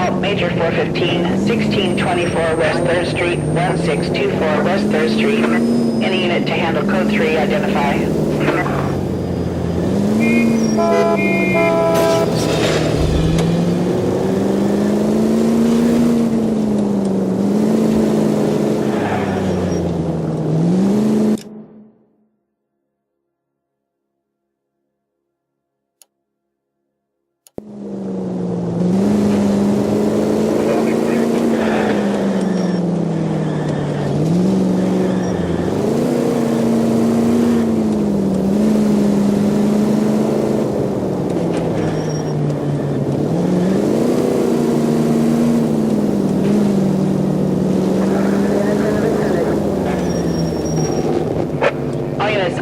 help, Major 415, 1624 West 3rd Street, 1624 West 3rd Street. Any unit to handle code 3, identify.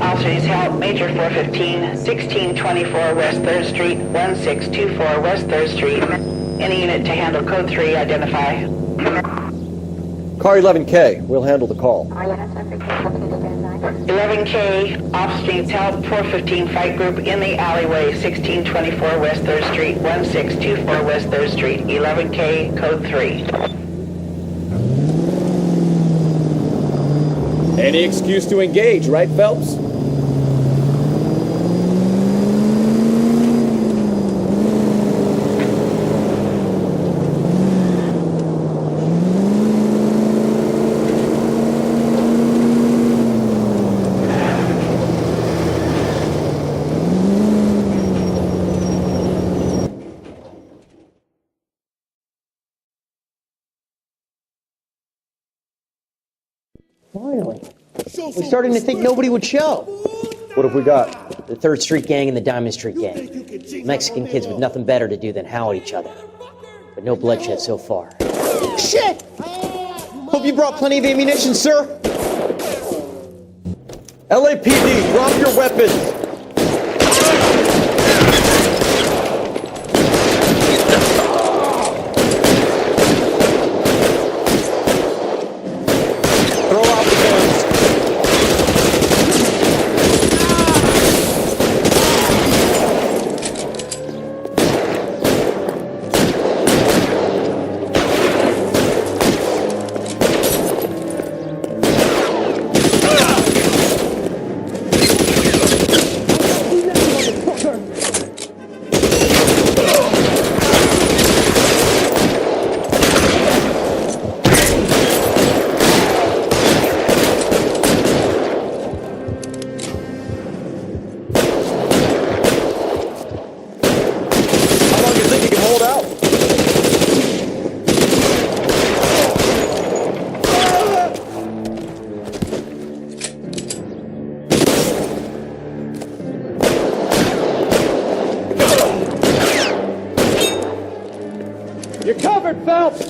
Officers help, Major 415, 1624 West 3rd Street, 1624 West 3rd Street. Any unit to handle code 3, identify. Car 11K, we'll handle the call. 11K, officers help, 415 fight group in the alleyway, 1624 West 3rd Street, 1624 West 3rd Street. 11K, code 3. Any excuse to engage, right, Phelps? Finally. We're starting to think nobody would show. What have we got? The 3rd Street Gang and the Diamond Street Gang. Mexican kids with nothing better to do than howl at each other. But no bloodshed so far. Shit! Hope you brought plenty of ammunition, sir. LAPD, drop your weapons! You're covered, Phelps!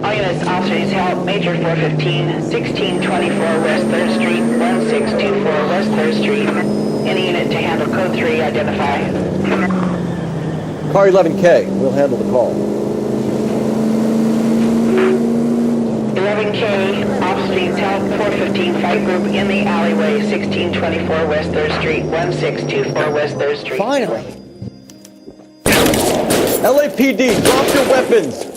All units, officers help, Major 415, 1624 West 3rd Street, 1624 West 3rd Street. Any unit to handle code 3, identify. Car 11K, we'll handle the call. 11K, officers help, 415 fight group in the alleyway, 1624 West 3rd Street, 1624 West 3rd Street. Finally. LAPD, drop your weapons!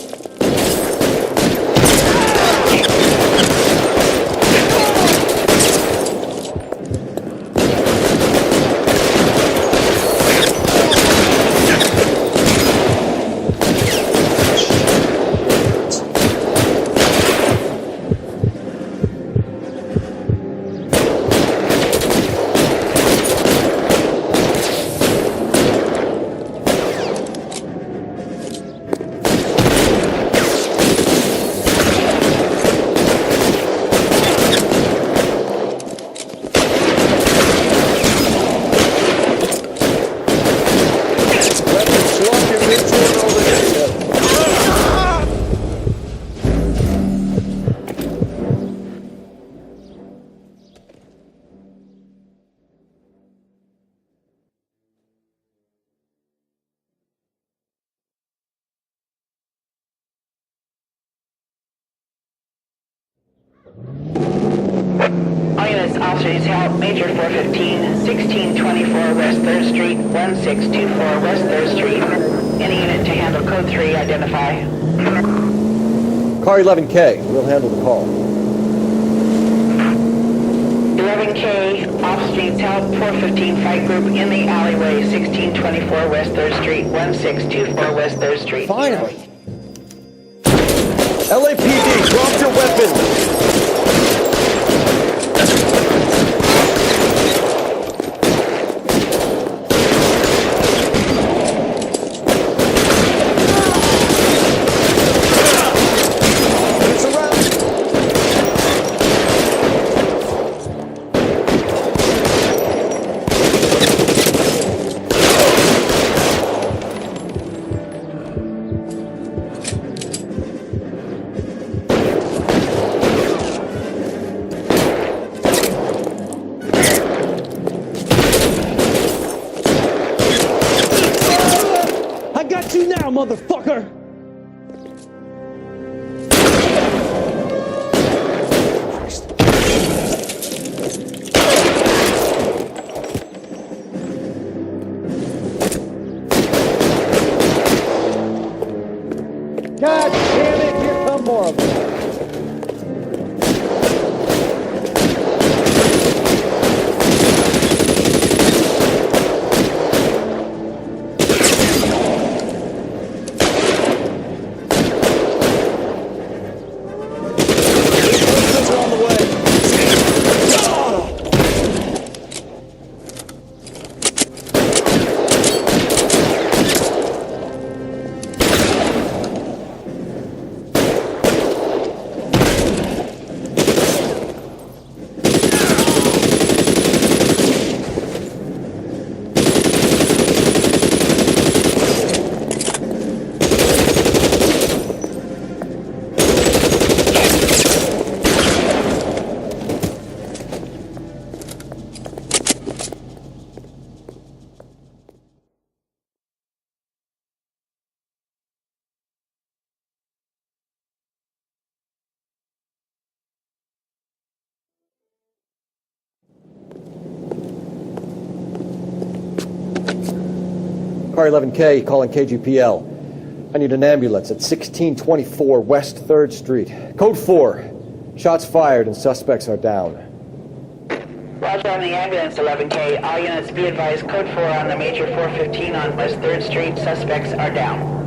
Officers help Major 415, 1624 West 3rd Street, 1624 West 3rd Street. Any unit to handle code 3, identify. Car 11K, we'll handle the call. 11K, off streets help 415 fight group in the alleyway, 1624 West 3rd Street, 1624 West 3rd Street. Finally. LAPD, drop your weapons! You now, motherfucker! God damn it, here come more of them. Car 11K, calling KGPL. I need an ambulance at 1624 West 3rd Street. Code 4. Shots fired and suspects are down. Roger on the ambulance, 11K. All units be advised, code 4 on the Major 415 on West 3rd Street. Suspects are down.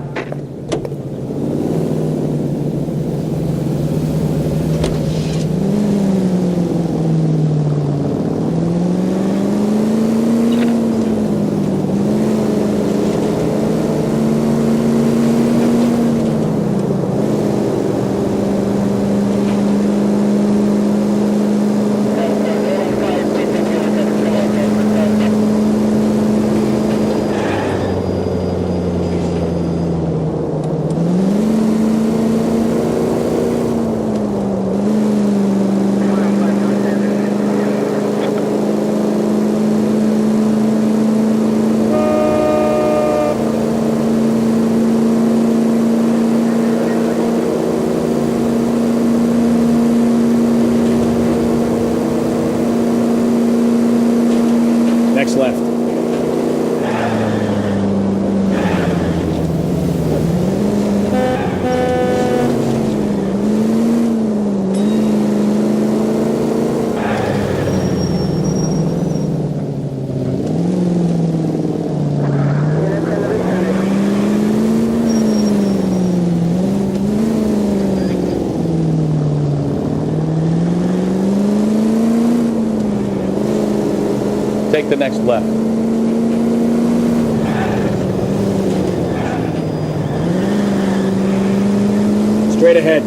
Next left. Take the next left. Straight ahead.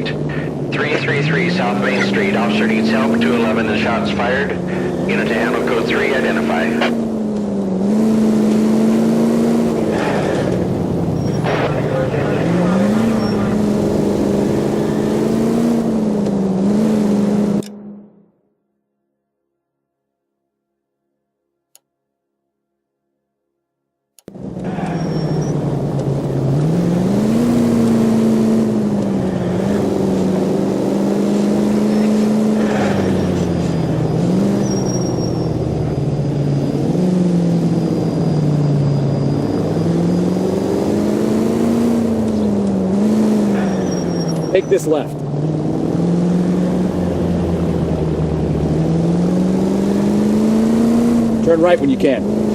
333 South Main Street. Officer needs help. 211 and shots fired. Unit to handle code 3. Identify. Take this left. Turn right when you can.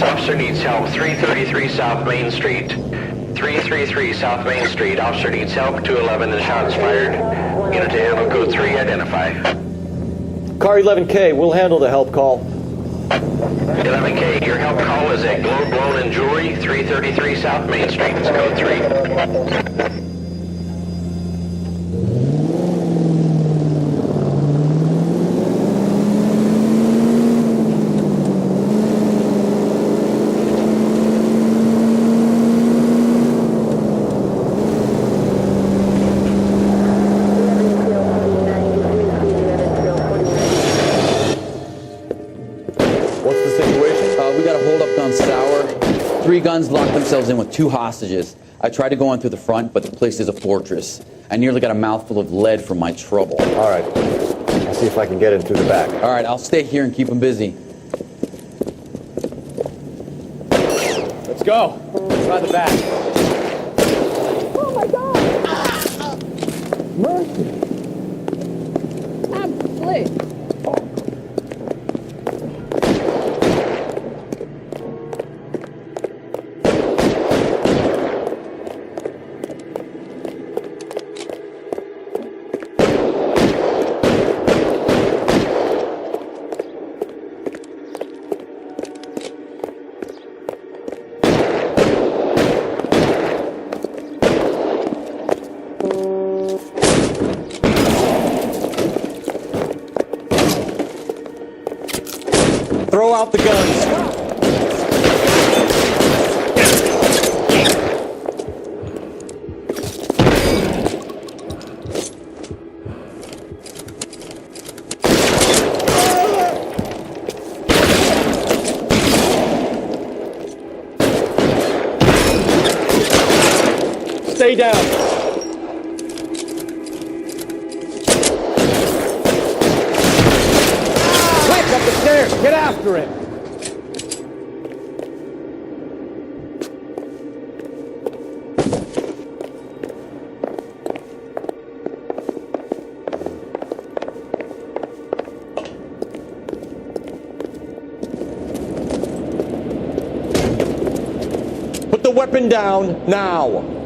Officer needs help. 333 South Main Street. 333 South Main Street. Officer needs help. 211 and shots fired. Unit to handle code 3. Identify. Car 11K, we'll handle the help call. 11K, your help call is a globe blown in jewelry. 333 South Main Street. It's code 3. Three guns locked themselves in with two hostages. I tried to go in through the front, but the place is a fortress. I nearly got a mouthful of lead from my trouble. All right. I'll see if I can get in through the back. All right, I'll stay here and keep them busy. Let's go. Try the back. Oh my God! Mercy! I'm split. Stay down. Quick, up the stairs. Get after him. Put the weapon down now.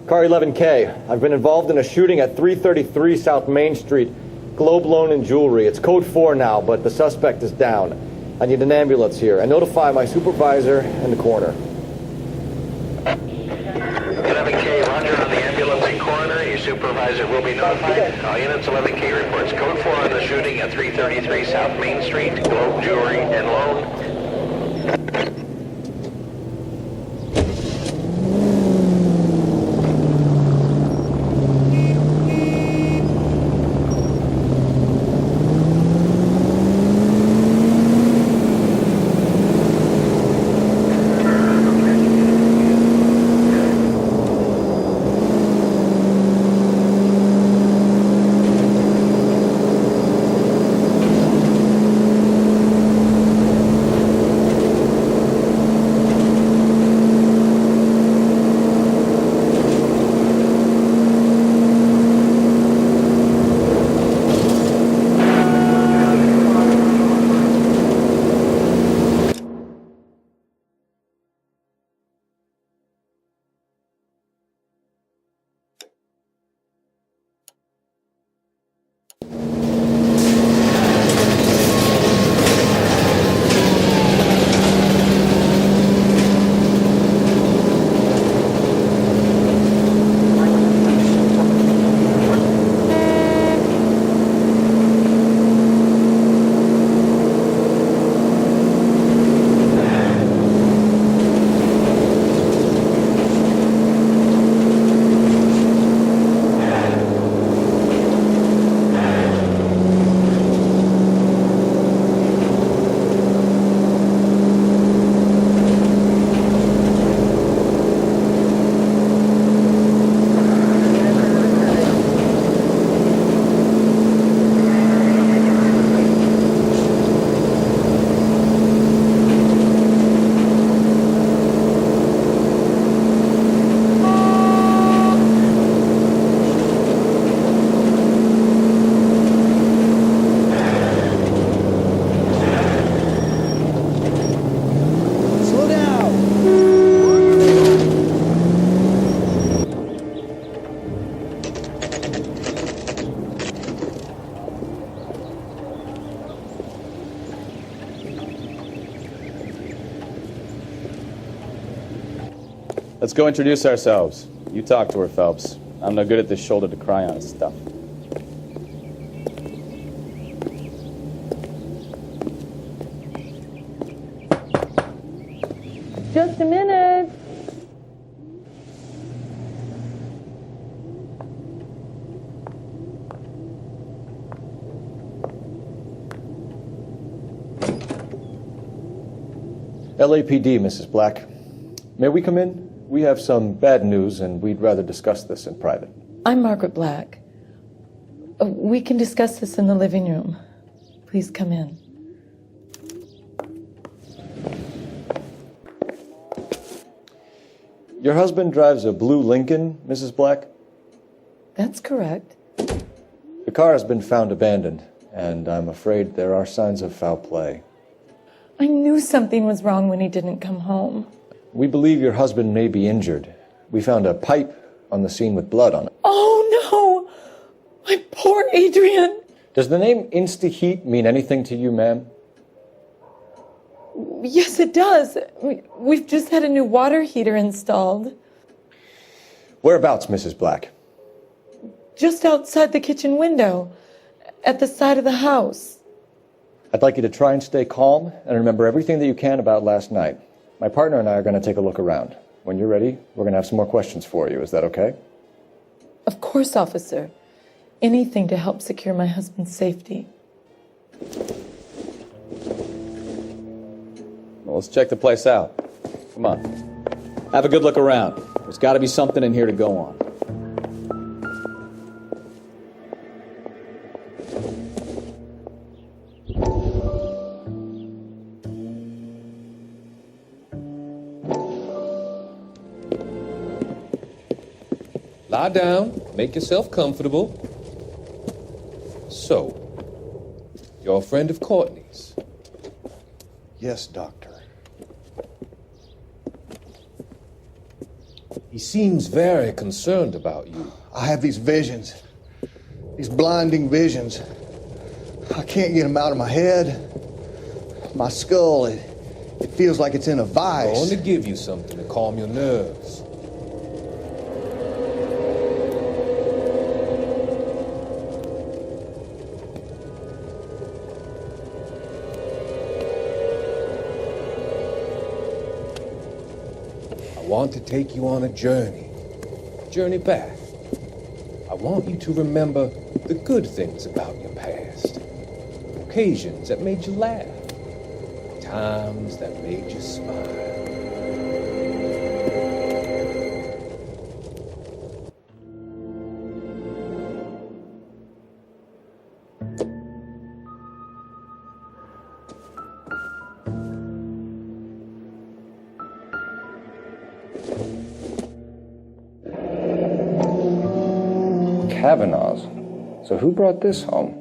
Car 11K, I've been involved in a shooting at 333 South Main Street, Globe Loan and Jewelry. It's code 4 now, but the suspect is down. I need an ambulance here. And notify my supervisor and the coroner. 11K, roger on the ambulance and coroner. Your supervisor will be notified. All units, 11K reports code 4 on the shooting at 333 South Main Street, Globe Jewelry and Loan. Let's go introduce ourselves. You talk to her, Phelps. I'm no good at this shoulder to cry on stuff. Just a minute. LAPD, Mrs. Black. May we come in? We have some bad news, and we'd rather discuss this in private. I'm Margaret Black. We can discuss this in the living room. Please come in. Your husband drives a blue Lincoln, Mrs. Black? That's correct. The car has been found abandoned, and I'm afraid there are signs of foul play. I knew something was wrong when he didn't come home. We believe your husband may be injured. We found a pipe on the scene with blood on it. Oh, no! My poor Adrian! Does the name InstaHeat mean anything to you, ma'am? Yes, it does. We've just had a new water heater installed. Whereabouts, Mrs. Black? Just outside the kitchen window. at the side of the house. I'd like you to try and stay calm and remember everything that you can about last night. My partner and I are going to take a look around. When you're ready, we're going to have some more questions for you. Is that okay? Of course, officer. Anything to help secure my husband's safety. Well, let's check the place out. Come on. Have a good look around. There's got to be something in here to go on. Lie down, make yourself comfortable. So, you're a friend of Courtney's? Yes, Doctor. He seems very concerned about you. I have these visions. These blinding visions. I can't get them out of my head. My skull, it feels like it's in a I vice. want to give you something to calm your nerves. I want to take you on a journey back. I want you to remember the good things about your past, occasions that made you laugh, times that made you smile. Kavanaugh's. So who brought this home?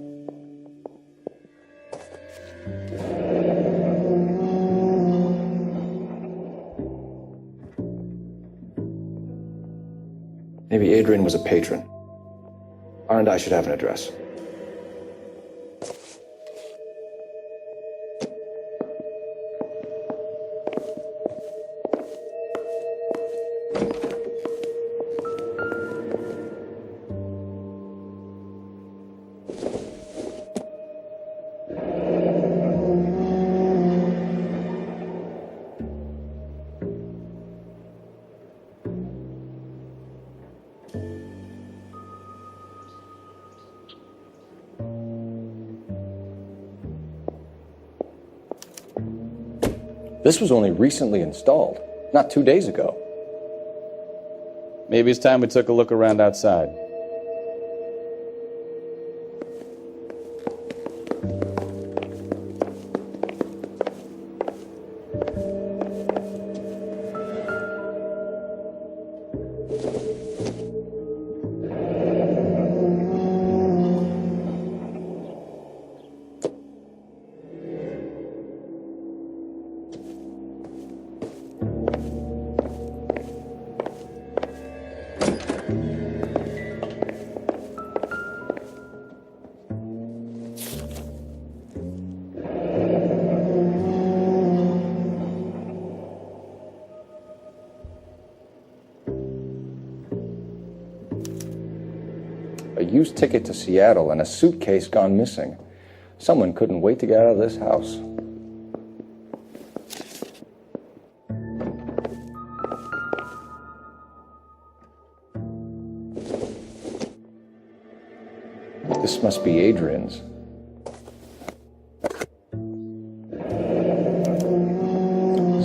Maybe Adrian was a patron. R&I should have an address. This was only recently installed, not 2 days ago. Maybe it's time we took a look around outside. A used ticket to Seattle and a suitcase gone missing. Someone couldn't wait to get out of this house. This must be Adrian's.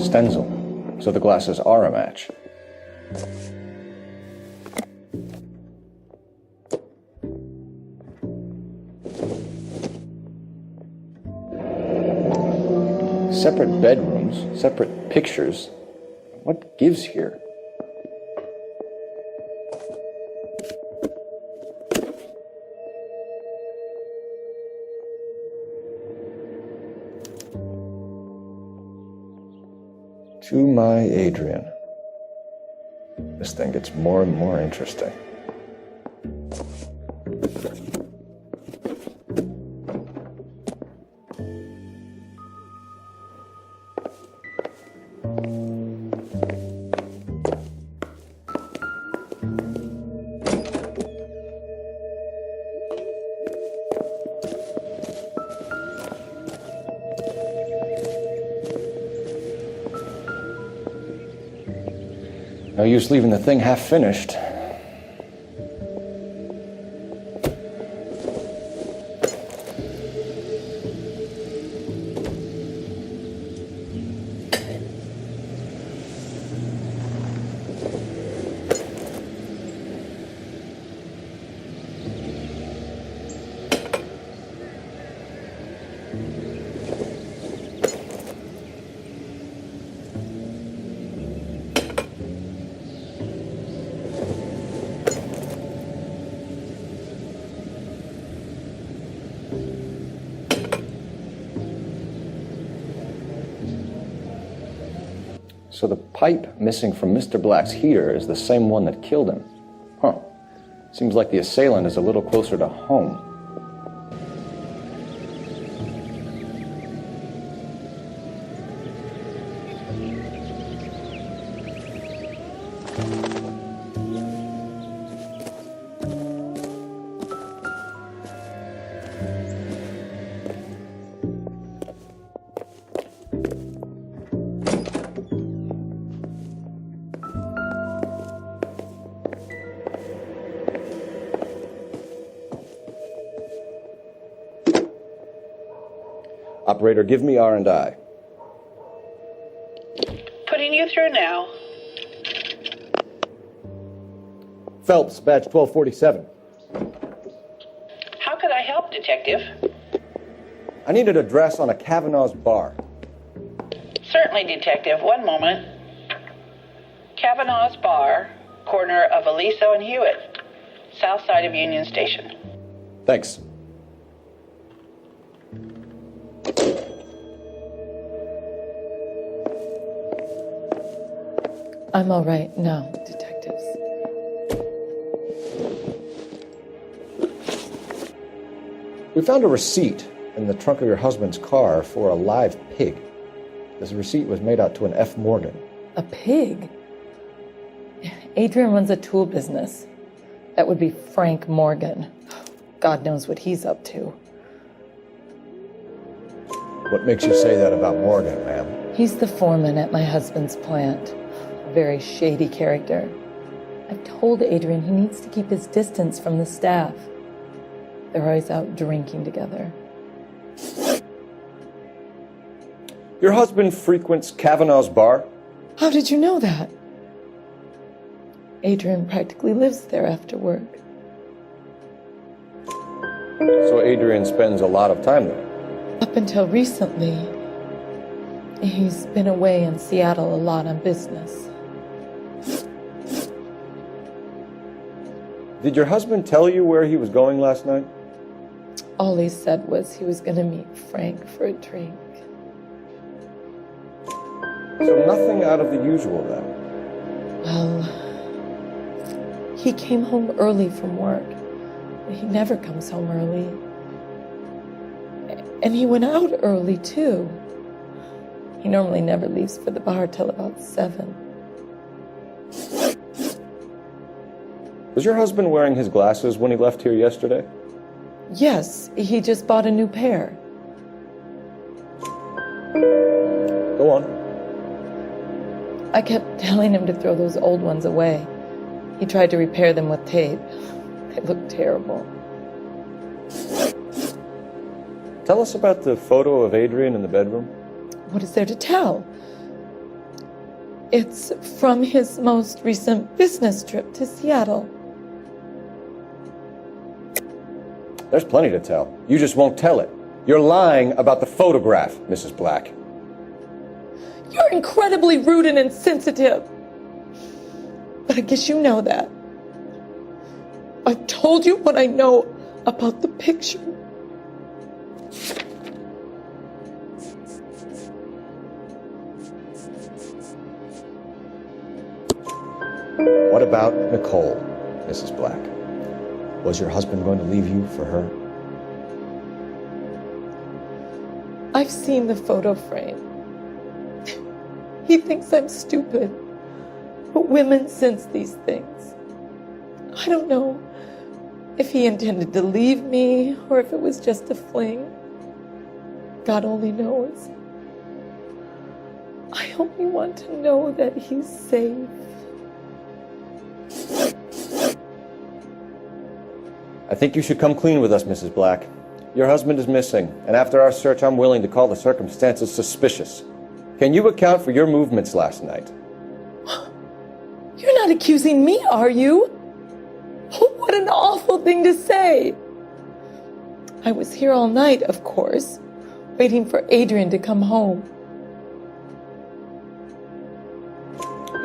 Stencil. So the glasses are a match. Separate bedrooms, separate pictures. What gives here? To my Adrian. This thing gets more and more interesting. No use leaving the thing half finished. So the pipe missing from Mr. Black's heater is the same one that killed him. Huh. Seems like the assailant is a little closer to home. Operator, give me R&I. Putting you through now. Phelps, badge 1247. How could I help, Detective? I need an address on a Kavanaugh's bar. Certainly, Detective. One moment. Kavanaugh's Bar, corner of Aliso and Hewitt, south side of Union Station. Thanks. I'm all right now, detectives. We found a receipt in the trunk of your husband's car for a live pig. This receipt was made out to an F. Morgan. A pig? Adrian runs a tool business. That would be Frank Morgan. God knows what he's up to. What makes you say that about Morgan, ma'am? He's the foreman at my husband's plant. A very shady character. I've told Adrian he needs to keep his distance from the staff. They're always out drinking together. Your husband frequents Kavanaugh's bar? How did you know that? Adrian practically lives there after work. So Adrian spends a lot of time there? Up until recently, he's been away in Seattle a lot on business. Did your husband tell you where he was going last night? All he said was he was going to meet Frank for a drink. So nothing out of the usual then? Well, he came home early from work. He never comes home early. And he went out early, too. He normally never leaves for the bar till about 7. Was your husband wearing his glasses when he left here yesterday? Yes, he just bought a new pair. Go on. I kept telling him to throw those old ones away. He tried to repair them with tape. They looked terrible. Tell us about the photo of Adrian in the bedroom. What is there to tell? It's from his most recent business trip to Seattle. There's plenty to tell. You just won't tell it. You're lying about the photograph, Mrs. Black. You're incredibly rude and insensitive. But I guess you know that. I've told you what I know about the picture. What about Nicole, Mrs. Black? Was your husband going to leave you for her? I've seen the photo frame. He thinks I'm stupid. But women sense these things. I don't know if he intended to leave me or if it was just a fling. God only knows. I only want to know that he's safe. I think you should come clean with us, Mrs. Black. Your husband is missing, and after our search, I'm willing to call the circumstances suspicious. Can you account for your movements last night? You're not accusing me, are you? What an awful thing to say. I was here all night, of course, waiting for Adrian to come home.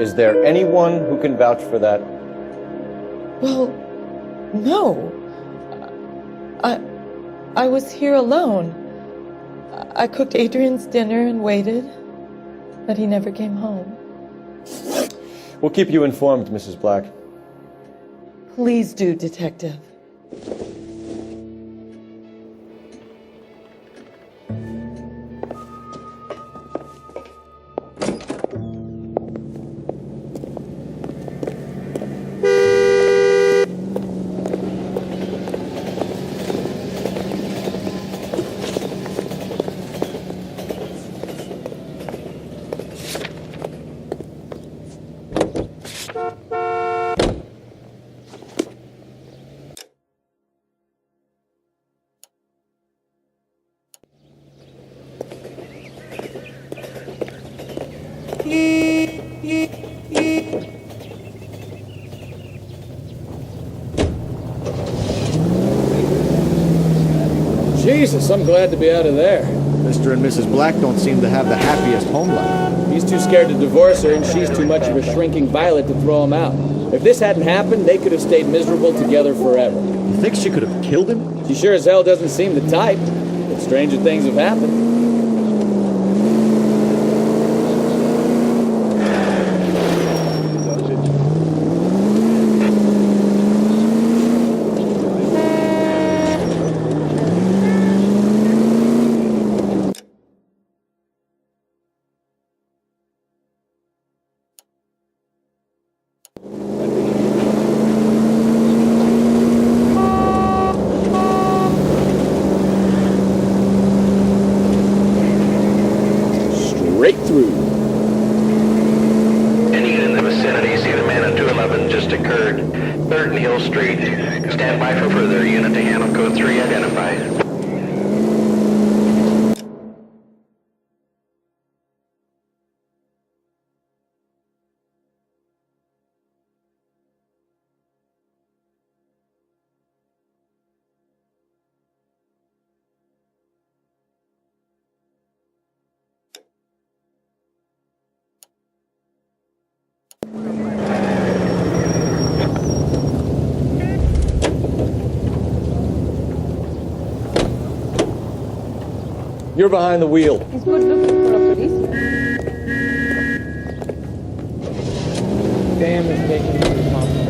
Is there anyone who can vouch for that? Well, no. I was here alone. I cooked Adrian's dinner and waited, but he never came home. We'll keep you informed, Mrs. Black. Please do, Detective. Jesus, I'm glad to be out of there. Mr. and Mrs. Black don't seem to have the happiest home life. He's too scared to divorce her, and she's too much of a shrinking violet to throw him out. If this hadn't happened, they could have stayed miserable together forever. You think she could have killed him? She sure as hell doesn't seem the type, but stranger things have happened. Straight through. Any unit in the vicinity, see the man at 211 just occurred. 3rd and Hill Street. Stand by for further. Unit to handle code 3 identified. You're behind the wheel. He's good looking for a policeman. Damn is taking the responsibility.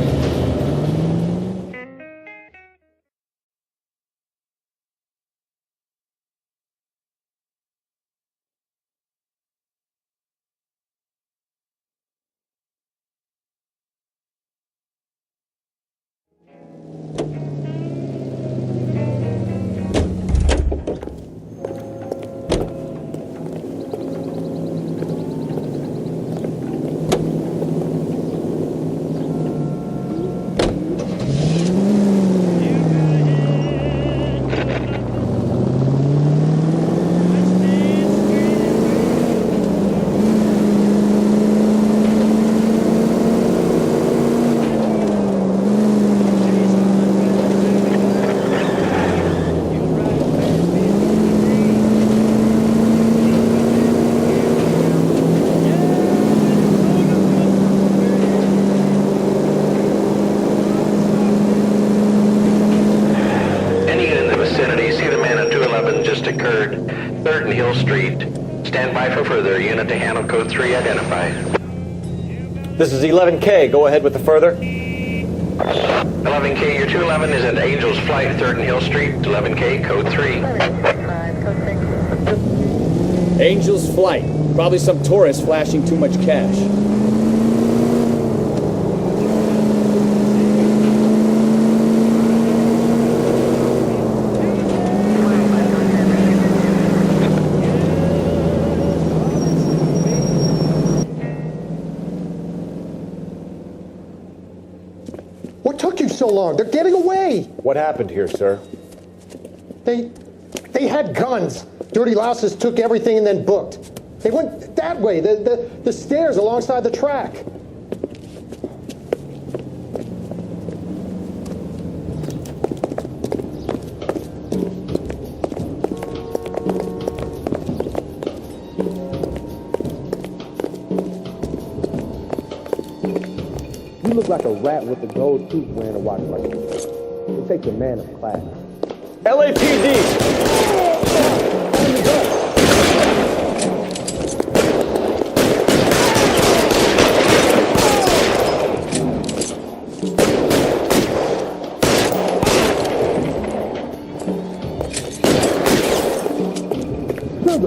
just occurred. 3rd and Hill Street. Stand by for further. Unit to handle code 3 identified. This is 11K. Go ahead with the further. 11K, your 211 is at Angel's Flight, 3rd and Hill Street. 11K, code 3. Angel's Flight. Probably some tourist flashing too much cash. What took you so so long? They're getting away. What happened here, sir? They had guns. Dirty louses took everything and then booked. They went that way, the stairs alongside the track. You look like a rat with a gold tooth wearing a watch like this. You take your man of class. LAPD!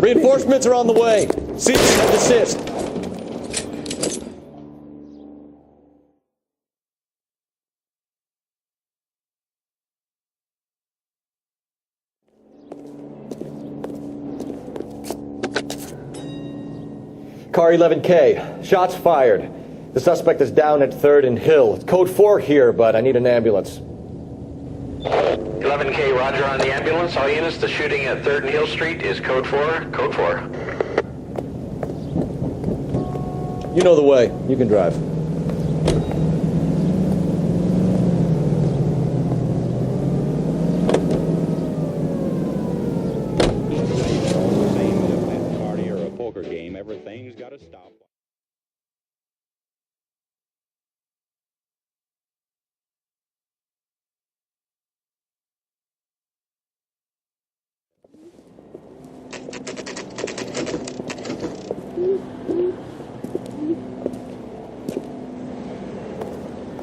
Reinforcements are on the way. Cease and desist. Car 11K, shots fired. The suspect is down at 3rd and Hill. It's code 4 here, but I need an ambulance. 11K, roger on the ambulance. All units, the shooting at 3rd and Hill Street is code 4. Code 4. You know the way. You can drive. Everything's got to stop.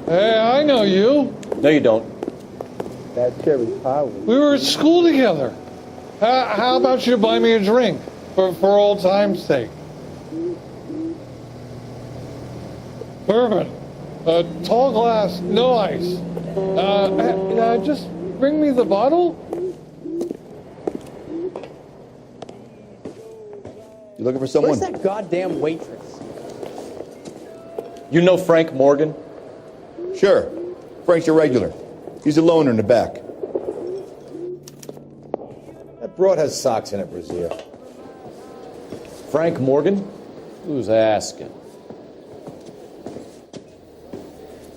Hey, I know you. No, you don't. That cherry pie. We were at school together. How about you buy me a drink for old time's sake? Perfect. Tall glass, no ice. Just bring me the bottle. You looking for someone? Where's that goddamn waitress? You know Frank Morgan? Sure. Frank's your regular. He's a loner in the back. That broad has socks in it, Brazier. Frank Morgan? Who's asking?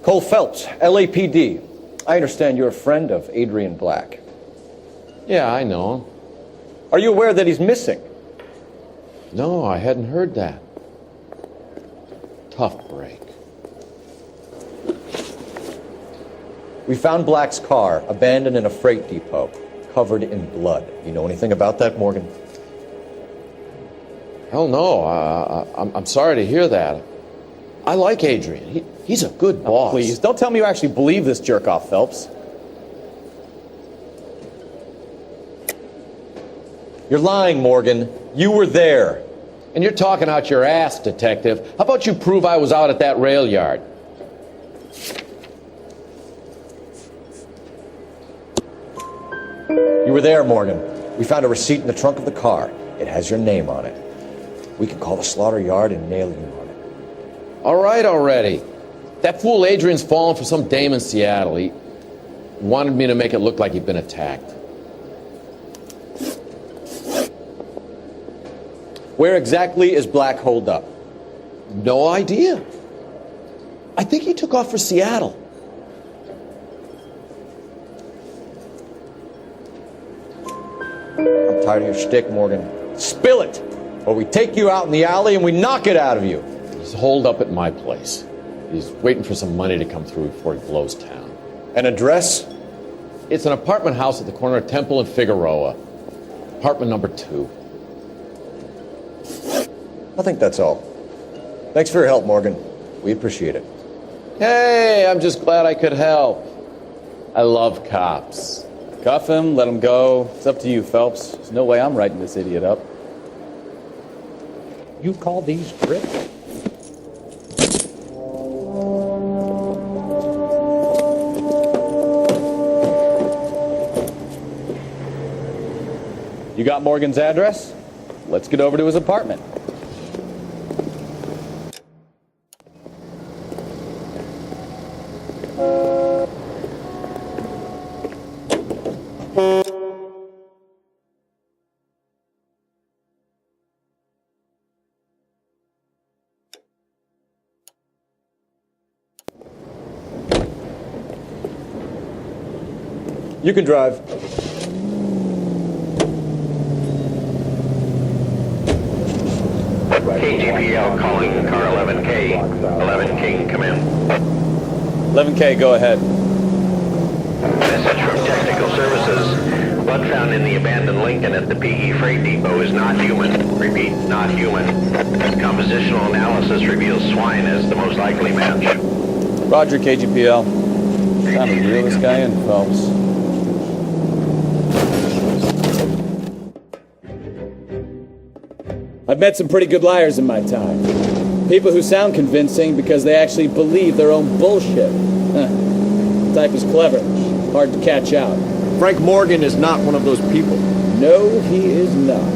Cole Phelps, LAPD. I understand you're a friend of Adrian Black. Yeah, I know him. Are you aware that he's missing? No, I hadn't heard that. Tough break. We found Black's car abandoned in a freight depot, covered in blood. You know anything about that, Morgan? Hell no. I'm sorry to hear that. I like Adrian. He's a good boss. Please, don't tell me you actually believe this jerk-off, Phelps. You're lying, Morgan. You were there. And you're talking out your ass, detective. How about you prove I was out at that rail yard? You were there, Morgan. We found a receipt in the trunk of the car. It has your name on it. We can call the slaughter yard and nail you on it. All right already. That fool Adrian's fallen for some dame in Seattle. He wanted me to make it look like he'd been attacked. Where exactly is Black holed up? No idea. I think he took off for Seattle. I'm tired of your shtick, Morgan. Spill it, or we take you out in the alley and we knock it out of you. He's holed up at my place. He's waiting for some money to come through before he blows town. An address? It's an apartment house at the corner of Temple and Figueroa. Apartment number 2. I think that's all. Thanks for your help, Morgan. We appreciate it. Hey, I'm just glad I could help. I love cops. Cuff him, let him go. It's up to you, Phelps. There's no way I'm writing this idiot up. You call these grips? You got Morgan's address? Let's get over to his apartment. You can drive. KGPL calling car 11K. 11 King, come in. 11K, go ahead. Message from Technical Services. Blood found in the abandoned Lincoln at the PE Freight Depot is not human. Repeat, not human. Compositional analysis reveals swine as the most likely match. Roger, KGPL. Time to reel this guy in, Phelps. I've met some pretty good liars in my time. People who sound convincing because they actually believe their own bullshit. The type is clever, hard to catch out. Frank Morgan is not one of those people. No, he is not.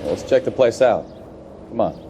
Let's check the place out. Come on.